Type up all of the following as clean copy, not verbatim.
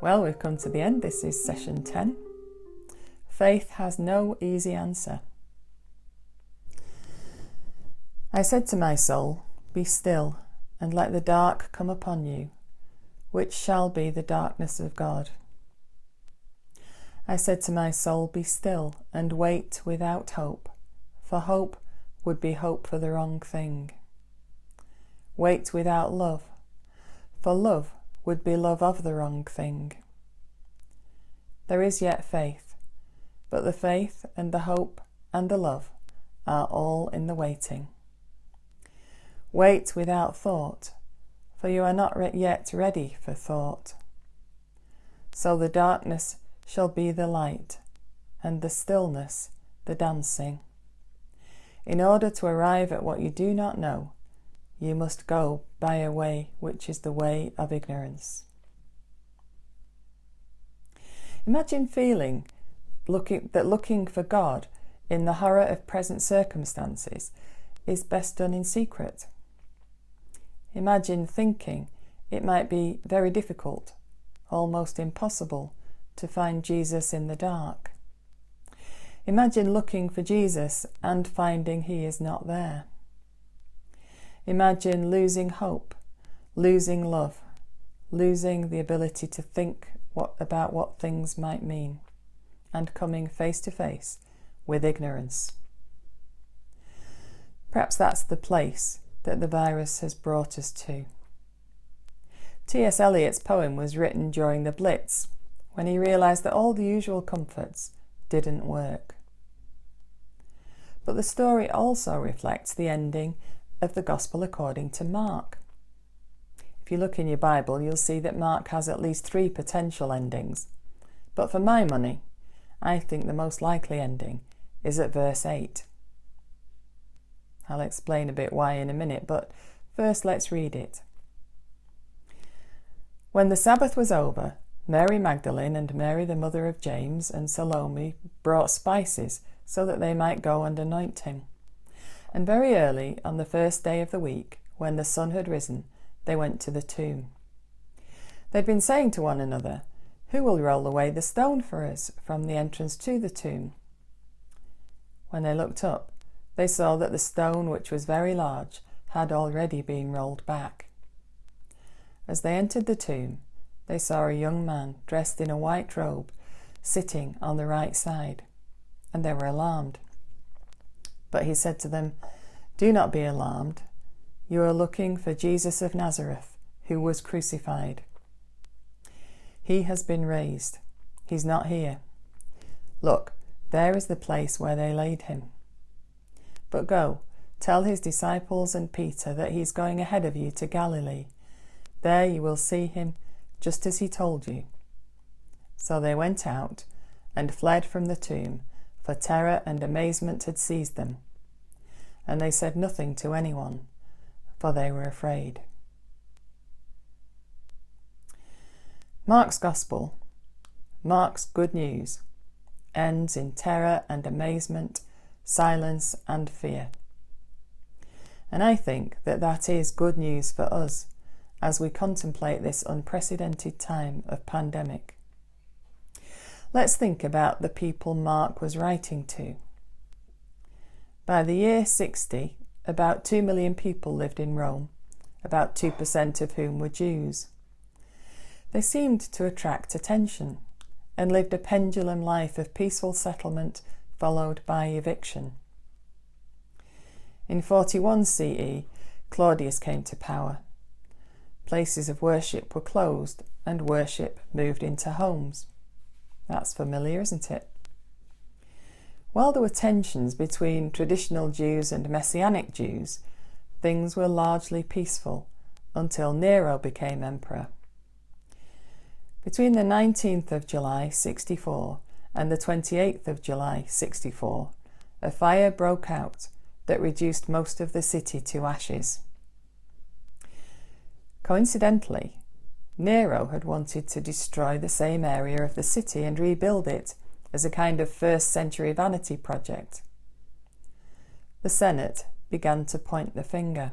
Well, we've come to the end. This is session 10. Faith has no easy answer. I said to my soul, "Be still, and let the dark come upon you, which shall be the darkness of God." I said to my soul, "Be still, and wait without hope, for hope would be hope for the wrong thing. Wait without love, for love would be love of the wrong thing. There is yet faith, but the faith and the hope and the love are all in the waiting. Wait without thought, for you are not yet ready for thought. So the darkness shall be the light, and the stillness the dancing. In order to arrive at what you do not know, you must go by a way which is the way of ignorance." Imagine feeling looking for God in the horror of present circumstances is best done in secret. Imagine thinking it might be very difficult, almost impossible, to find Jesus in the dark. Imagine looking for Jesus and finding he is not there. Imagine losing hope, losing love, losing the ability to think about what things might mean, and coming face to face with ignorance. Perhaps that's the place that the virus has brought us to. T.S. Eliot's poem was written during the Blitz, when he realised that all the usual comforts didn't work. But the story also reflects the ending of the Gospel according to Mark. If you look in your Bible, you'll see that Mark has at least 3 potential endings. But for my money, I think the most likely ending is at verse 8. I'll explain a bit why in a minute, but first let's read it. When the Sabbath was over, Mary Magdalene and Mary the mother of James and Salome brought spices so that they might go and anoint him. And very early on the first day of the week, when the sun had risen, they went to the tomb. They'd been saying to one another, "Who will roll away the stone for us from the entrance to the tomb?" When they looked up, they saw that the stone, which was very large, had already been rolled back. As they entered the tomb, they saw a young man dressed in a white robe sitting on the right side, and they were alarmed. But he said to them, "Do not be alarmed. You are looking for Jesus of Nazareth, who was crucified. He has been raised. He's not here. Look, there is the place where they laid him. But go, tell his disciples and Peter that he's going ahead of you to Galilee. There you will see him, just as he told you." So they went out and fled from the tomb, for terror and amazement had seized them. And they said nothing to anyone, for they were afraid. Mark's Gospel, Mark's good news, ends in terror and amazement, silence and fear. And I think that is good news for us as we contemplate this unprecedented time of pandemic. Let's think about the people Mark was writing to. By the year 60, about 2 million people lived in Rome, about 2% of whom were Jews. They seemed to attract attention and lived a pendulum life of peaceful settlement followed by eviction. In 41 CE, Claudius came to power. Places of worship were closed and worship moved into homes. That's familiar, isn't it? While there were tensions between traditional Jews and Messianic Jews, things were largely peaceful until Nero became emperor. Between the 19th of July 64 and the 28th of July 64, a fire broke out that reduced most of the city to ashes. Coincidentally, Nero had wanted to destroy the same area of the city and rebuild it as a kind of first-century vanity project. The Senate began to point the finger.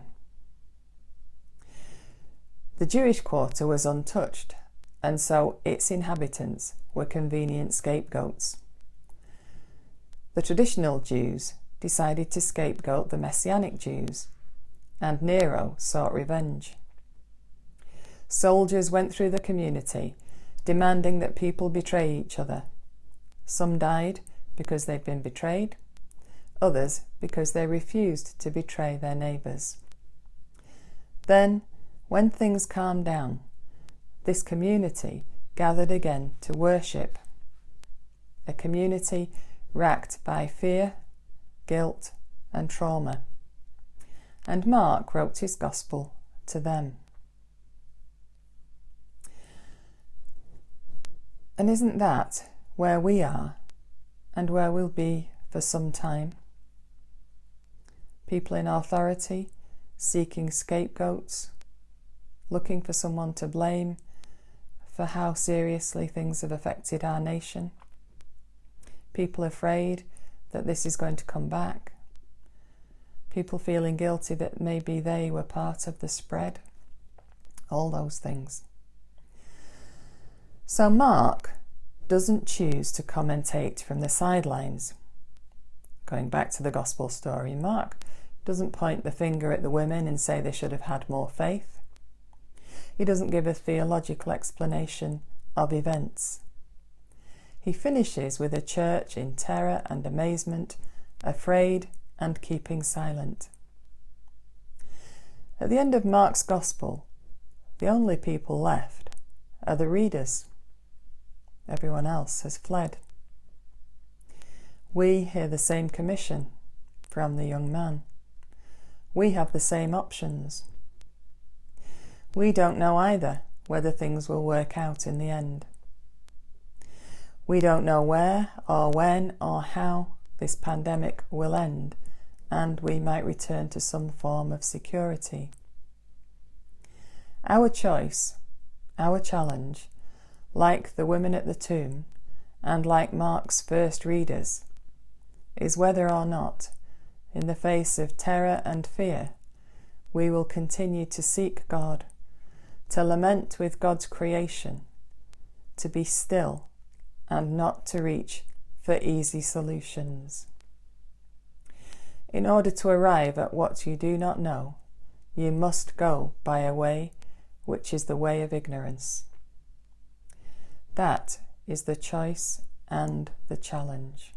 The Jewish quarter was untouched, and so its inhabitants were convenient scapegoats. The traditional Jews decided to scapegoat the Messianic Jews, and Nero sought revenge. Soldiers went through the community, demanding that people betray each other. Some died because they'd been betrayed, others because they refused to betray their neighbours. Then, when things calmed down, this community gathered again to worship. A community racked by fear, guilt, and trauma. And Mark wrote his gospel to them. And isn't that where we are and where we'll be for some time? People in authority seeking scapegoats, looking for someone to blame for how seriously things have affected our nation. People afraid that this is going to come back. People feeling guilty that maybe they were part of the spread. All those things. So Mark doesn't choose to commentate from the sidelines. Going back to the gospel story, Mark doesn't point the finger at the women and say they should have had more faith. He doesn't give a theological explanation of events. He finishes with a church in terror and amazement, afraid and keeping silent. At the end of Mark's gospel, the only people left are the readers. Everyone else has fled. We hear the same commission from the young man. We have the same options. We don't know either whether things will work out in the end. We don't know where or when or how this pandemic will end, and we might return to some form of security. Our choice, our challenge, like the women at the tomb, and like Mark's first readers, is whether or not, in the face of terror and fear, we will continue to seek God, to lament with God's creation, to be still and not to reach for easy solutions. In order to arrive at what you do not know, you must go by a way which is the way of ignorance. That is the choice and the challenge.